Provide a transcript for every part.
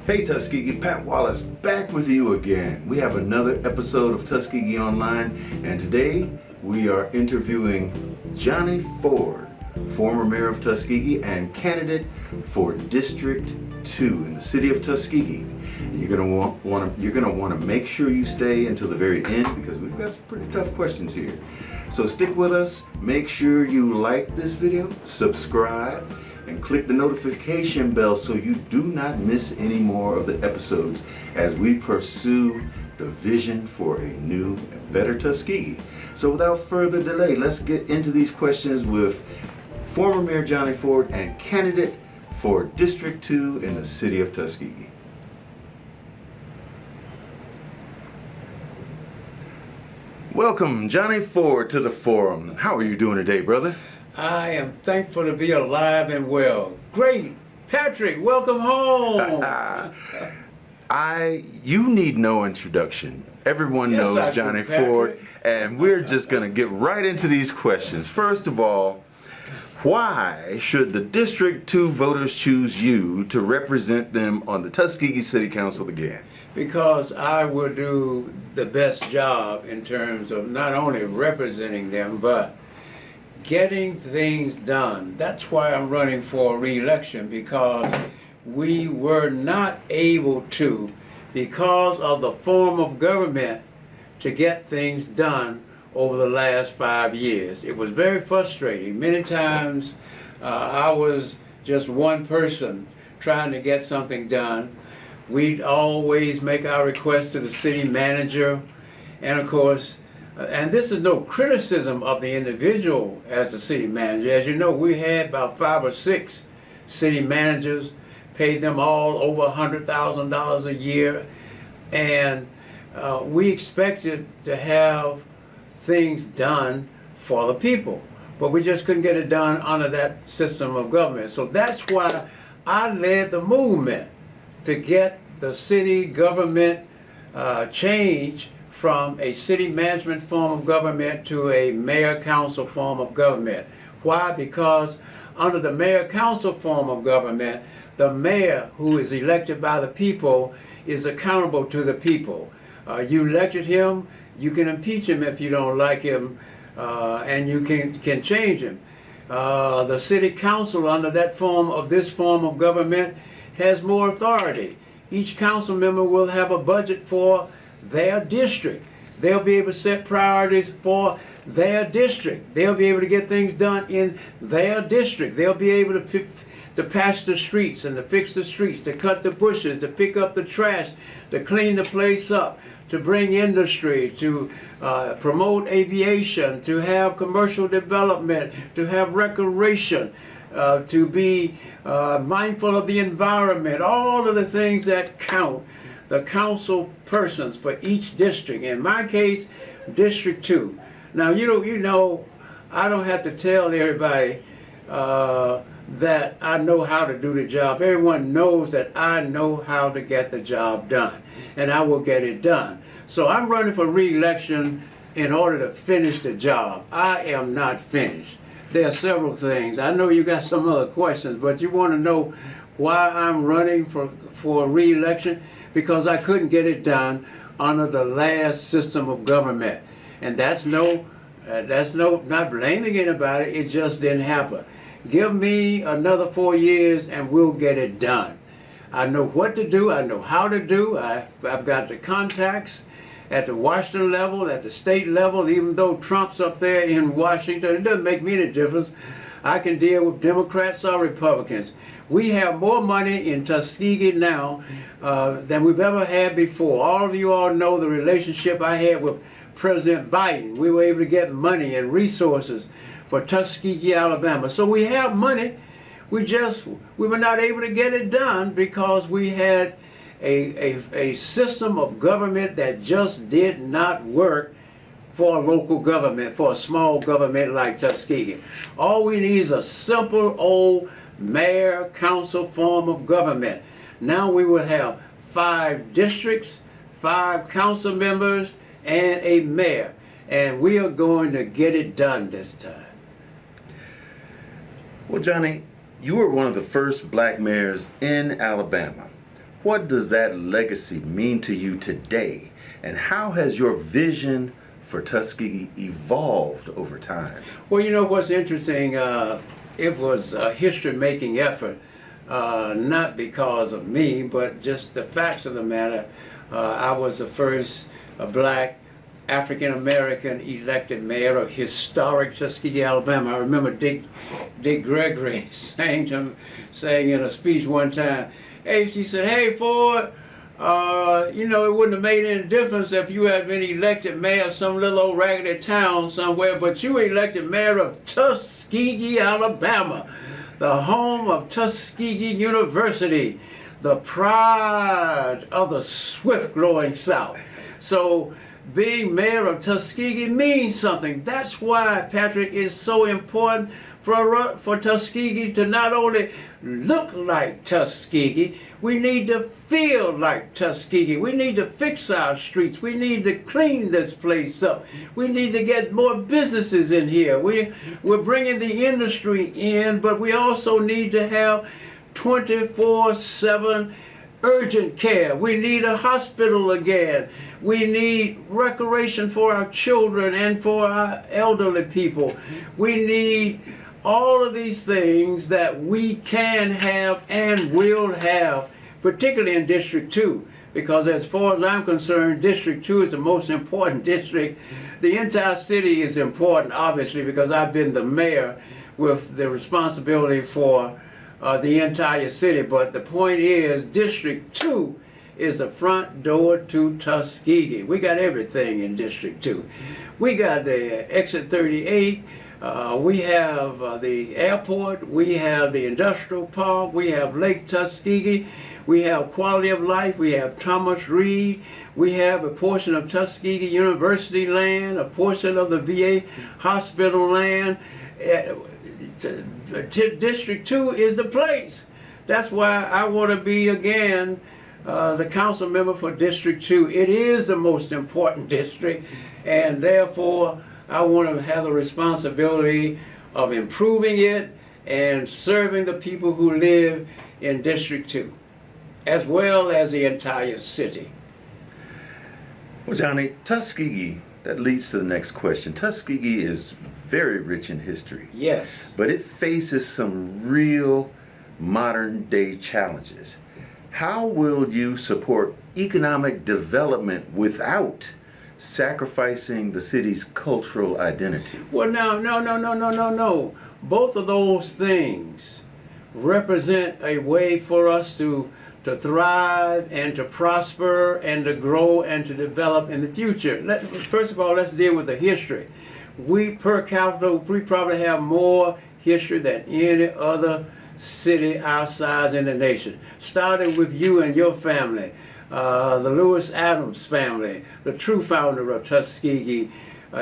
Hey Tuskegee, Pat Wallace back with you again. We have another episode of Tuskegee Online, and today we are interviewing Johnny Ford, former mayor of Tuskegee and candidate for District 2 in the city of Tuskegee. You're gonna want to make sure you stay until the very end because we've got some pretty tough questions here. So stick with us. Make sure you like this video, subscribe, and click the notification bell so you do not miss any more of the episodes as we pursue the vision for a new and better Tuskegee. So without further delay, let's get into these questions with former Mayor Johnny Ford and candidate for District 2 in the city of Tuskegee. Welcome, Johnny Ford, to the forum. How are you doing today, brother? I am thankful to be alive and well. Great. Patrick, welcome home. You need no introduction. Everyone knows Johnny Ford, and we're just going to get right into these questions. First of all, why should the District 2 voters choose you to represent them on the Tuskegee City Council again? Because I will do the best job in terms of not only representing them, but getting things done. That's why I'm running for re-election, because we were not able to, because of the form of government, to get things done over the last 5 years. It was very frustrating. Many times I was just one person trying to get something done. We'd always make our requests to the city manager, and of course, and this is no criticism of the individual as a city manager. As you know, we had about 5 or 6 city managers, paid them all over $100,000 a year, and we expected to have things done for the people, but we just couldn't get it done under that system of government. So that's why I led the movement to get the city government changed from a city management form of government to a mayor-council form of government. Why? Because under the mayor-council form of government, the mayor, who is elected by the people, is accountable to the people. You elected him, you can impeach him if you don't like him, and you can change him. The city council under this form of government has more authority. Each council member will have a budget for their district. They'll be able to set priorities for their district. They'll be able to get things done in their district. They'll be able to patch the streets and to fix the streets, to cut the bushes, to pick up the trash, to clean the place up, to bring industry, to promote aviation, to have commercial development, to have recreation, to be mindful of the environment, all of the things that count. The council persons for each district. In my case, District 2. Now, you know, I don't have to tell everybody that I know how to do the job. Everyone knows that I know how to get the job done, and I will get it done. So I'm running for re-election in order to finish the job. I am not finished. There are several things. I know you got some other questions, but you want to know why I'm running for re-election? Because I couldn't get it done under the last system of government. And that's not blaming anybody, it just didn't happen. Give me another 4 years and we'll get it done. I know what to do, I know how to do, I've got the contacts at the Washington level, at the state level. Even though Trump's up there in Washington, it doesn't make me any difference. I can deal with Democrats or Republicans. We have more money in Tuskegee now than we've ever had before. All of you all know the relationship I had with President Biden. We were able to get money and resources for Tuskegee, Alabama. So we have money. We were not able to get it done because we had a system of government that just did not work for a local government, for a small government like Tuskegee. All we need is a simple old mayor council form of government. Now we will have 5 districts, 5 council members, and a mayor. And we are going to get it done this time. Well, Johnny, you were one of the first black mayors in Alabama. What does that legacy mean to you today? And how has your vision for Tuskegee evolved over time? Well, you know what's interesting? It was a history-making effort, not because of me, but just the facts of the matter. I was the first black African-American elected mayor of historic Tuskegee, Alabama. I remember Dick Gregory saying in a speech one time, he said, "Hey, Ford, you know, it wouldn't have made any difference if you had been elected mayor of some little old raggedy town somewhere, but you were elected mayor of Tuskegee, Alabama, the home of Tuskegee University, the pride of the swift-growing South." So being mayor of Tuskegee means something. That's why, Patrick, it's so important for Tuskegee to not only look like Tuskegee, we need to feel like Tuskegee. We need to fix our streets. We need to clean this place up. We need to get more businesses in here. We're bringing the industry in, but we also need to have 24/7 urgent care. We need a hospital again. We need recreation for our children and for our elderly people. We need all of these things that we can have and will have, particularly in District 2, because as far as I'm concerned, District 2 is the most important district. The entire city is important, obviously, because I've been the mayor with the responsibility for the entire city. But the point is, District 2 is the front door to Tuskegee. We got everything in District 2. We got the Exit 38, we have the airport, we have the industrial park, we have Lake Tuskegee, we have quality of life, we have Thomas Reed, we have a portion of Tuskegee University land, a portion of the VA hospital land. District 2 is the place. That's why I want to be, again, the council member for District 2. It is the most important district, and therefore I want to have the responsibility of improving it and serving the people who live in District 2, as well as the entire city. Well, Johnny, Tuskegee, that leads to the next question. Tuskegee is very rich in history. Yes. But it faces some real modern day challenges. How will you support economic development without sacrificing the city's cultural identity? Well, no. Both of those things represent a way for us to thrive and to prosper and to grow and to develop in the future. First of all, let's deal with the history. We, per capita, we probably have more history than any other city our size in the nation. Starting with you and your family, the Lewis Adams family, the true founder of Tuskegee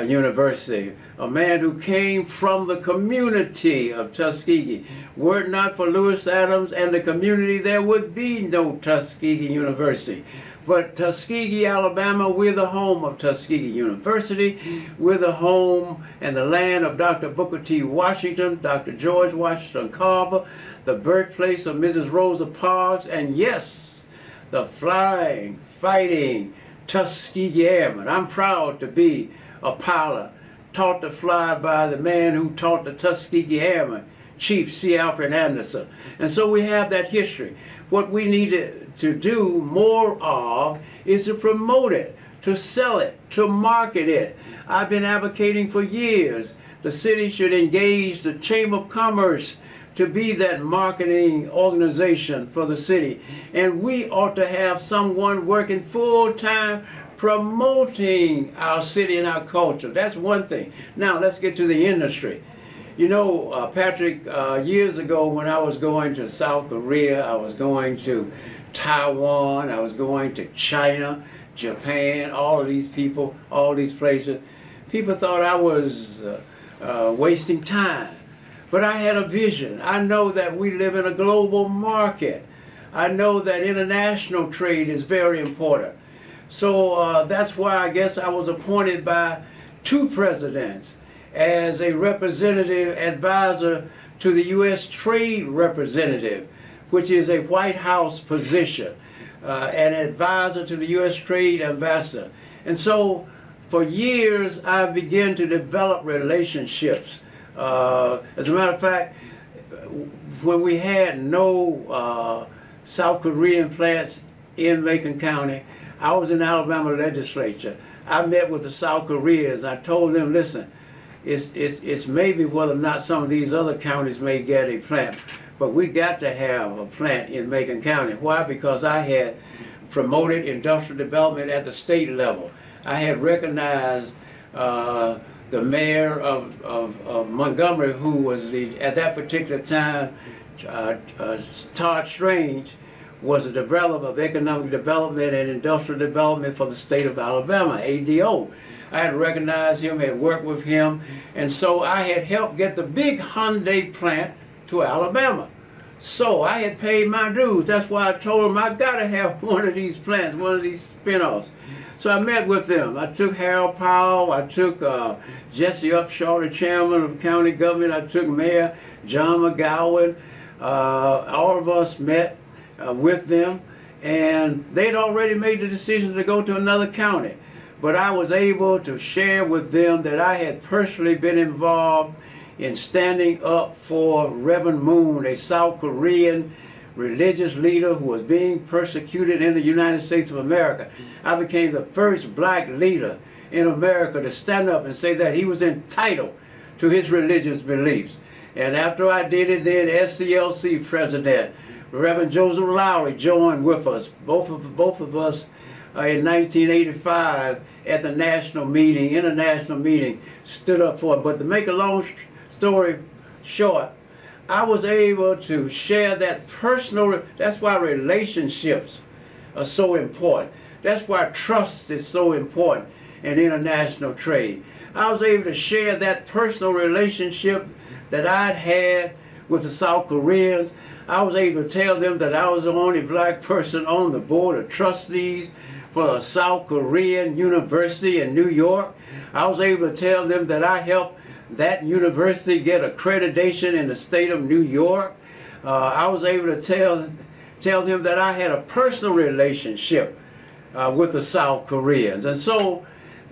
University, a man who came from the community of Tuskegee. Were it not for Lewis Adams and the community, there would be no Tuskegee University. But Tuskegee, Alabama, we're the home of Tuskegee University. We're the home and the land of Dr. Booker T. Washington, Dr. George Washington Carver, the birthplace of Mrs. Rosa Parks, and yes, the flying, fighting Tuskegee Airmen. I'm proud to be a pilot, taught to fly by the man who taught the Tuskegee Airmen, Chief C. Alfred Anderson. And so we have that history. What we need to do more of is to promote it, to sell it, to market it. I've been advocating for years the city should engage the Chamber of Commerce to be that marketing organization for the city. And we ought to have someone working full-time promoting our city and our culture. That's one thing. Now let's get to the industry. You know, Patrick, years ago when I was going to South Korea, I was going to Taiwan, I was going to China, Japan, all of these people, all these places. People thought I was wasting time. But I had a vision. I know that we live in a global market. I know that international trade is very important. So that's why I guess I was appointed by 2 presidents as a representative advisor to the U.S. Trade Representative, which is a White House position. an advisor to the U.S. Trade Ambassador. And so for years I began to develop relationships. As a matter of fact, when we had no South Korean plants in Macon County, I was in the Alabama legislature. I met with the South Koreans. I told them, listen, it's maybe whether or not some of these other counties may get a plant, but we got to have a plant in Macon County. Why? Because I had promoted industrial development at the state level. I had recognized the mayor of Montgomery, who was at that particular time, Todd Strange, was a developer of economic development and industrial development for the state of Alabama, ADO. I had recognized him, had worked with him, and so I had helped get the big Hyundai plant to Alabama. So I had paid my dues. That's why I told him I gotta have one of these plants, one of these spin-offs. So I met with them. I took Harold Powell, I took Jesse Upshaw, the chairman of county government, I took Mayor John McGowan. All of us met with them, and they'd already made the decision to go to another county. But I was able to share with them that I had personally been involved in standing up for Reverend Moon, a South Korean religious leader who was being persecuted in the United States of America. I became the first black leader in America to stand up and say that he was entitled to his religious beliefs. And after I did it, then SCLC president, Reverend Joseph Lowry, joined with us, both of us in 1985 at the national meeting, international meeting, stood up for it. But to make a long story short, I was able to share that personal, that's why relationships are so important. That's why trust is so important in international trade. I was able to share that personal relationship that I'd had with the South Koreans. I was able to tell them that I was the only black person on the board of trustees for a South Korean university in New York. I was able to tell them that I helped that university get accreditation in the state of New York. I was able to tell them that I had a personal relationship with the South Koreans. And so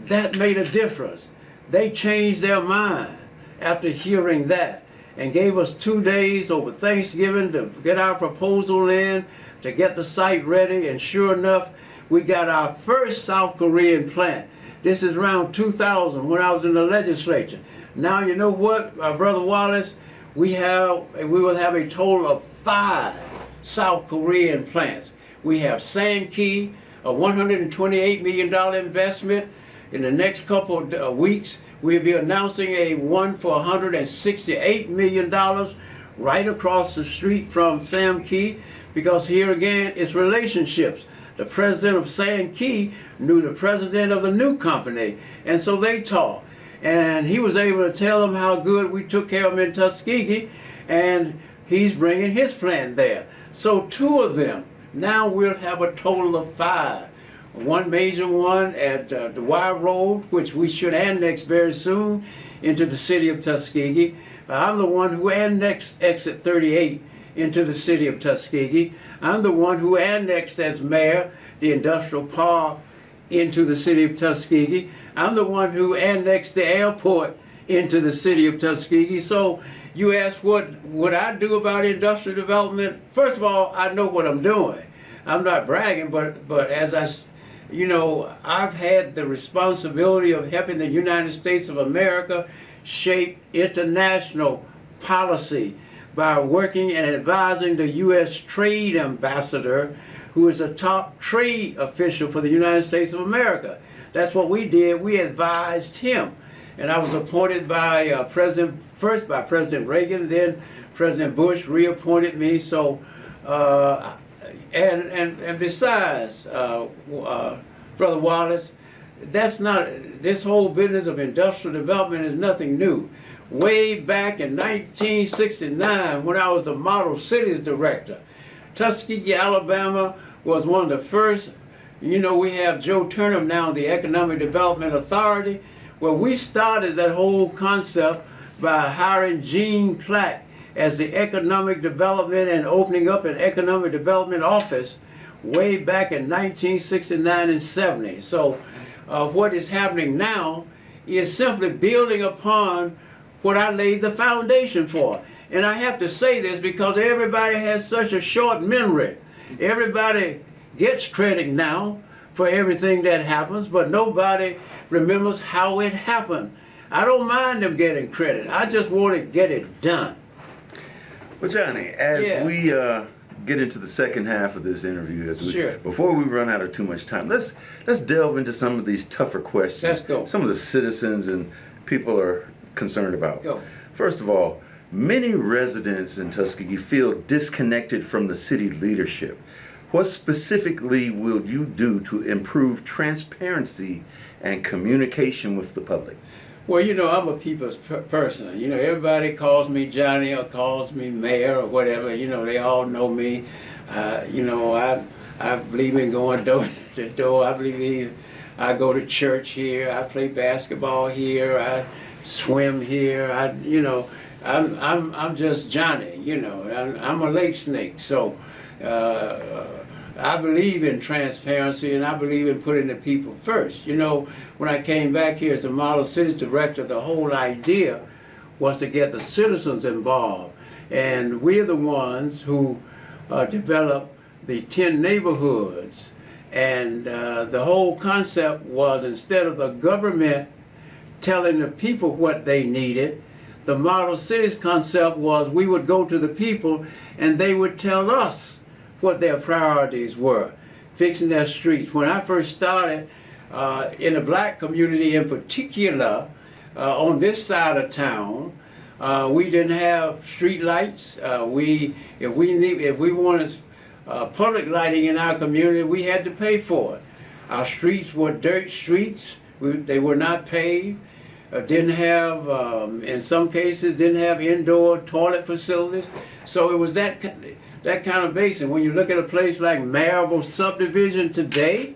that made a difference. They changed their mind after hearing that and gave us 2 days over Thanksgiving to get our proposal in, to get the site ready, and sure enough, we got our first South Korean plant. This is around 2000 when I was in the legislature. Now you know what, Brother Wallace, we will have a total of 5 South Korean plants. We have Sankey, a $128 million investment. In the next couple of weeks, we'll be announcing a one for $168 million right across the street from Sankey, because here again, it's relationships. The president of Sankey knew the president of the new company, and so they talked. And he was able to tell them how good we took care of him in Tuskegee, and he's bringing his plant there. So 2 of them. Now we'll have a total of 5. One major one at the Wire Road, which we should annex very soon into the city of Tuskegee. I'm the one who annexed exit 38 into the city of Tuskegee. I'm the one who annexed as mayor the industrial park into the city of Tuskegee. I'm the one who annexed the airport into the city of Tuskegee. So you ask what would I do about industrial development? First of all, I know what I'm doing. I'm not bragging, but as I've had the responsibility of helping the United States of America shape international policy by working and advising the U.S. Trade Ambassador, who is a top trade official for the United States of America. That's what we did. We advised him. And I was appointed by first by President Reagan, then President Bush reappointed me. So, and besides, Brother Wallace, this whole business of industrial development is nothing new. Way back in 1969, when I was the Model Cities Director, Tuskegee, Alabama was one of the first. We have Joe Turnham now, the Economic Development Authority. Well, we started that whole concept by hiring Gene Platt as the Economic Development and opening up an Economic Development Office way back in 1969 and 70. So what is happening now is simply building upon what I laid the foundation for. And I have to say this because everybody has such a short memory. Everybody gets credit now for everything that happens, but nobody remembers how it happened. I don't mind them getting credit. I just want to get it done. Well, Johnny, as Yeah. we get into the second half of this interview, Sure. before we run out of too much time, let's delve into some of these tougher questions. Let's go. Some of the citizens and people are concerned about. Go. First of all, many residents in Tuskegee feel disconnected from the city leadership. What specifically will you do to improve transparency and communication with the public? Well, you know, I'm a people's person. You know, everybody calls me Johnny or calls me Mayor or whatever. You know, they all know me. You know, I believe in going door to door. I go to church here. I play basketball here. I swim here. I'm just Johnny. You know, I'm a lake snake. So I believe in transparency, and I believe in putting the people first. You know, when I came back here as a model cities director, the whole idea was to get the citizens involved. And we're the ones who developed the 10 neighborhoods. And the whole concept was, instead of the government telling the people what they needed, the model cities concept was we would go to the people and they would tell us what their priorities were, fixing their streets. When I first started, in the black community in particular, on this side of town, we didn't have street lights. If we wanted public lighting in our community, we had to pay for it. Our streets were dirt streets. They were not paved. Didn't have, in some cases, didn't have indoor toilet facilities. So it was that kind of basis. And when you look at a place like Marable Subdivision today,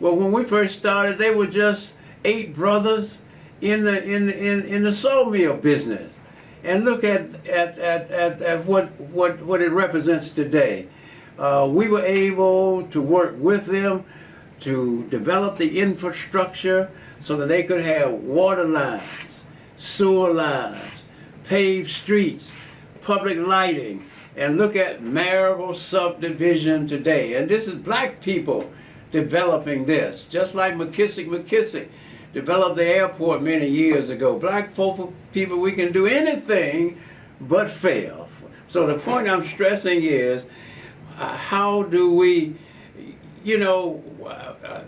well, when we first started, they were just 8 brothers in the sawmill business. And look at what it represents today. We were able to work with them to develop the infrastructure so that they could have water lines, sewer lines, paved streets, public lighting. And look at Marable Subdivision today. And this is black people developing this, just like McKissick developed the airport many years ago. Black people, we can do anything but fail. So the point I'm stressing is, how do we, you know,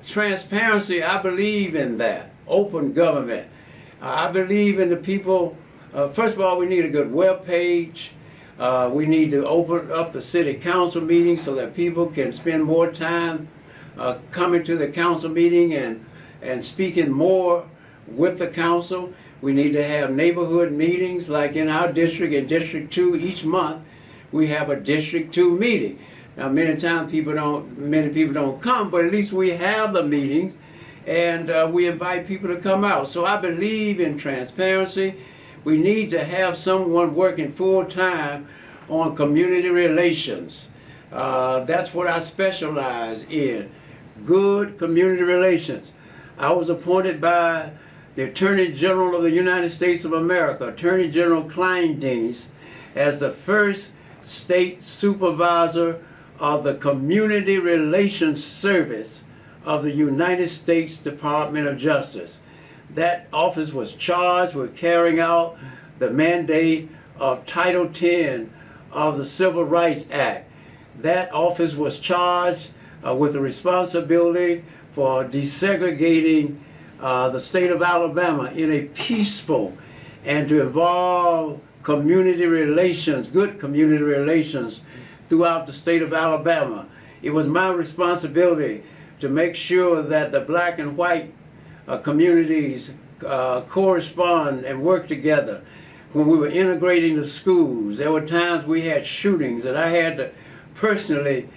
transparency, I believe in that. Open government. I believe in the people. First of all, we need a good web page. We need to open up the city council meeting so that people can spend more time coming to the council meeting and speaking more with the council. We need to have neighborhood meetings, like in our district, in District 2, each month we have a District 2 meeting. Now, many people don't come, but at least we have the meetings, and we invite people to come out. So I believe in transparency. We need to have someone working full-time on community relations. That's what I specialize in, good community relations. I was appointed by the Attorney General of the United States of America, Attorney General Kleindienst, as the first state supervisor of the Community Relations Service of the United States Department of Justice. That office was charged with carrying out the mandate of Title 10 of the Civil Rights Act. That office was charged with the responsibility for desegregating the state of Alabama in a peaceful and to involve community relations, good community relations throughout the state of Alabama. It was my responsibility to make sure that the black and white communities correspond and work together. When we were integrating the schools, there were times we had shootings and I had to personally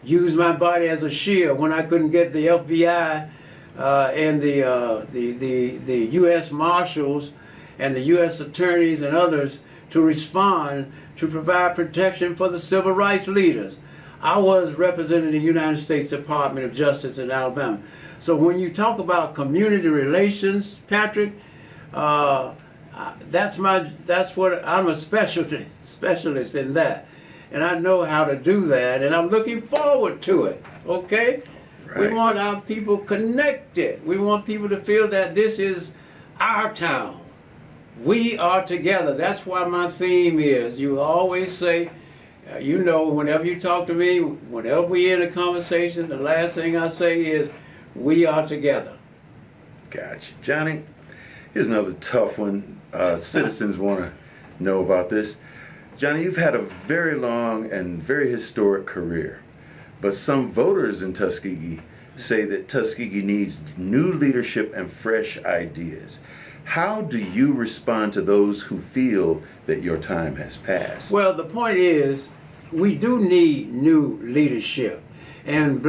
use my body as a shield when I couldn't get the FBI and the U.S. Marshals and the U.S. attorneys and others to respond to provide protection for the civil rights leaders. I was representing the United States Department of Justice in Alabama. So when you talk about community relations, Patrick, that's what I'm a specialist in that, and I know how to do that, and I'm looking forward to it. Okay, Right. we want our people connected. We want people to feel that this is our town. We are together. That's why my theme is. You always say, you know, whenever you talk to me, whenever we in a conversation, the last thing I say is, we are together. Gotcha. Johnny, here's another tough one. Citizens want to know about this. Johnny, you've had a very long and very historic career, but some voters in Tuskegee say that Tuskegee needs new leadership and fresh ideas. How do you respond to those who feel that your time has passed? Well, the point is, we do need new leadership. And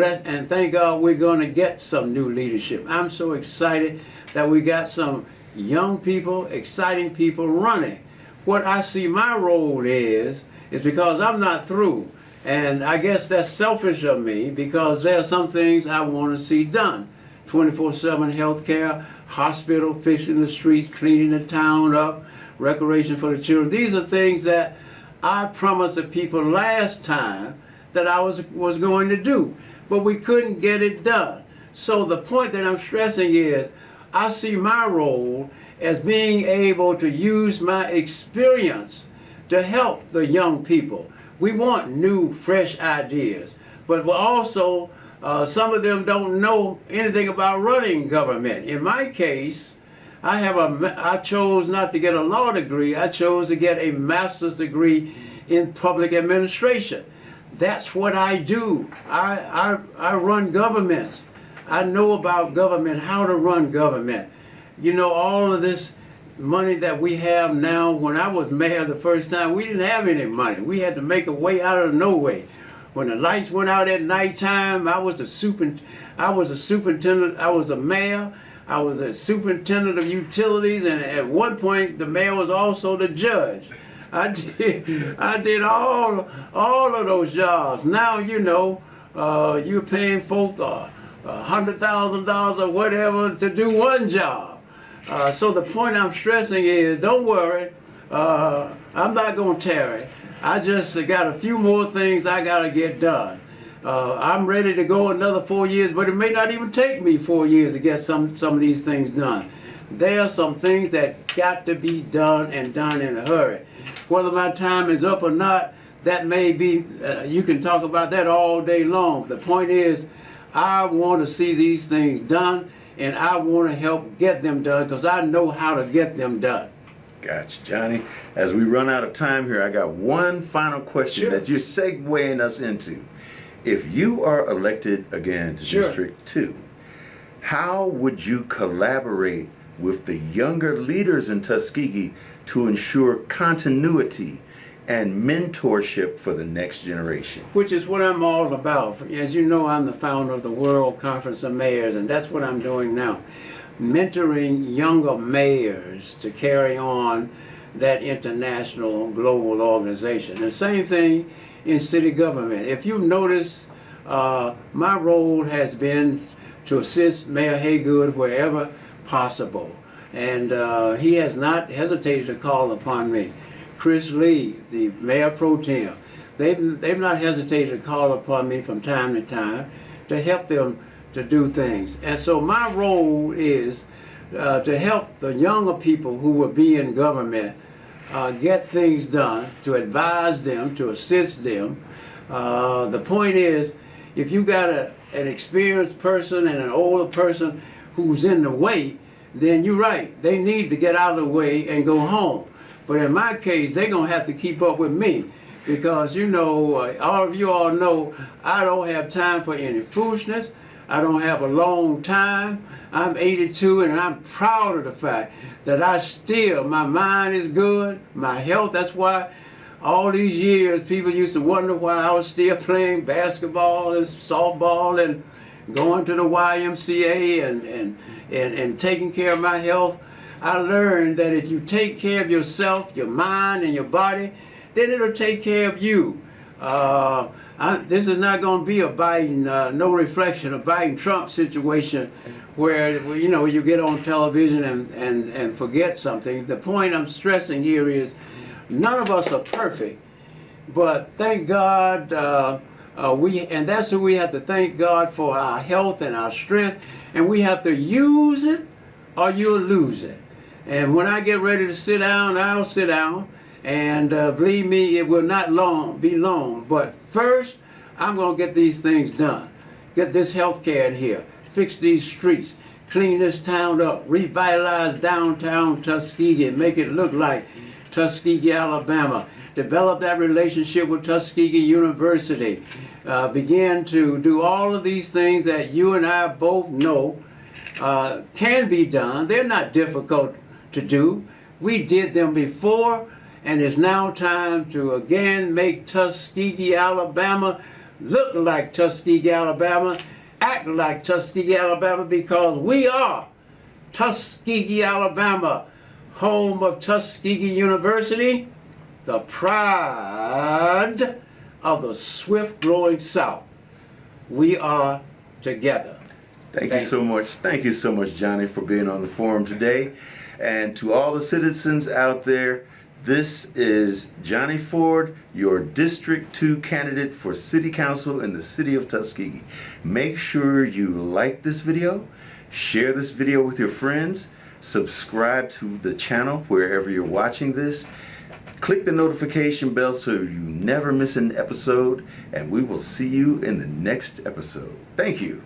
thank God we're going to get some new leadership. I'm so excited that we got some young people, exciting people running. What I see my role is because I'm not through. And I guess that's selfish of me, because there are some things I want to see done. 24/7 health care, hospital, fixing the streets, cleaning the town up, recreation for the children. These are things that I promised the people last time that I was going to do, but we couldn't get it done. So the point that I'm stressing is, I see my role as being able to use my experience to help the young people. We want new, fresh ideas, but we're also, some of them don't know anything about running government. In my case, I chose not to get a law degree. I chose to get a master's degree in public administration. That's what I do. I run governments. I know about government, how to run government. You know, all of this money that we have now, when I was mayor the first time, we didn't have any money. We had to make a way out of no way. When the lights went out at nighttime, I was a superintendent, I was a mayor, I was a superintendent of utilities, and at one point the mayor was also the judge. I did all of those jobs. Now, you know, you're paying folk $100,000 or whatever to do one job. So the point I'm stressing is, don't worry, I'm not going to tarry. I just got a few more things I got to get done. I'm ready to go another 4 years, but it may not even take me 4 years to get some of these things done. There are some things that got to be done, and done in a hurry. Whether my time is up or not, that may be, you can talk about that all day long. The point is, I want to see these things done, and I want to help get them done, because I know how to get them done. Gotcha, Johnny. As we run out of time here, I got one final question Sure. that you're segueing us into. If you are elected again to Sure. District 2, how would you collaborate with the younger leaders in Tuskegee to ensure continuity and mentorship for the next generation? Which is what I'm all about. As you know, I'm the founder of the World Conference of Mayors, and that's what I'm doing now. Mentoring younger mayors to carry on that international global organization. The same thing in city government. If you notice, my role has been to assist Mayor Haygood wherever possible. And he has not hesitated to call upon me. Chris Lee, the Mayor Pro Tem, they've not hesitated to call upon me from time to time to help them to do things. And so my role is to help the younger people who will be in government get things done, to advise them, to assist them. The point is, if you got an experienced person and an older person who's in the way, then you're right, they need to get out of the way and go home. But in my case, they're going to have to keep up with me, because, you know, all of you all know, I don't have time for any foolishness. I don't have a long time. I'm 82, and I'm proud of the fact that my mind is good, my health. That's why all these years people used to wonder why I was still playing basketball and softball and going to the YMCA and taking care of my health. I learned that if you take care of yourself, your mind, and your body, then it'll take care of you. This is not going to be a Biden, no reflection, a Biden Trump situation where you get on television and forget something. The point I'm stressing here is none of us are perfect, but thank God and that's who we have to thank God for, our health and our strength, and we have to use it or you'll lose it. And when I get ready to sit down, I'll sit down. And believe me, it will not be long. But first, I'm going to get these things done. Get this health care in here. Fix these streets. Clean this town up. Revitalize downtown Tuskegee and make it look like Tuskegee, Alabama. Develop that relationship with Tuskegee University. Begin to do all of these things that you and I both know can be done. They're not difficult to do. We did them before, and it's now time to again make Tuskegee, Alabama look like Tuskegee, Alabama, act like Tuskegee, Alabama, because we are Tuskegee, Alabama, home of Tuskegee University, the pride of the swift-growing South. We are together. Thank you so much. Thank you so much, Johnny, for being on the forum today. And to all the citizens out there, this is Johnny Ford, your District 2 candidate for City Council in the city of Tuskegee. Make sure you like this video, share this video with your friends, subscribe to the channel wherever you're watching this, click the notification bell so you never miss an episode, and we will see you in the next episode. Thank you.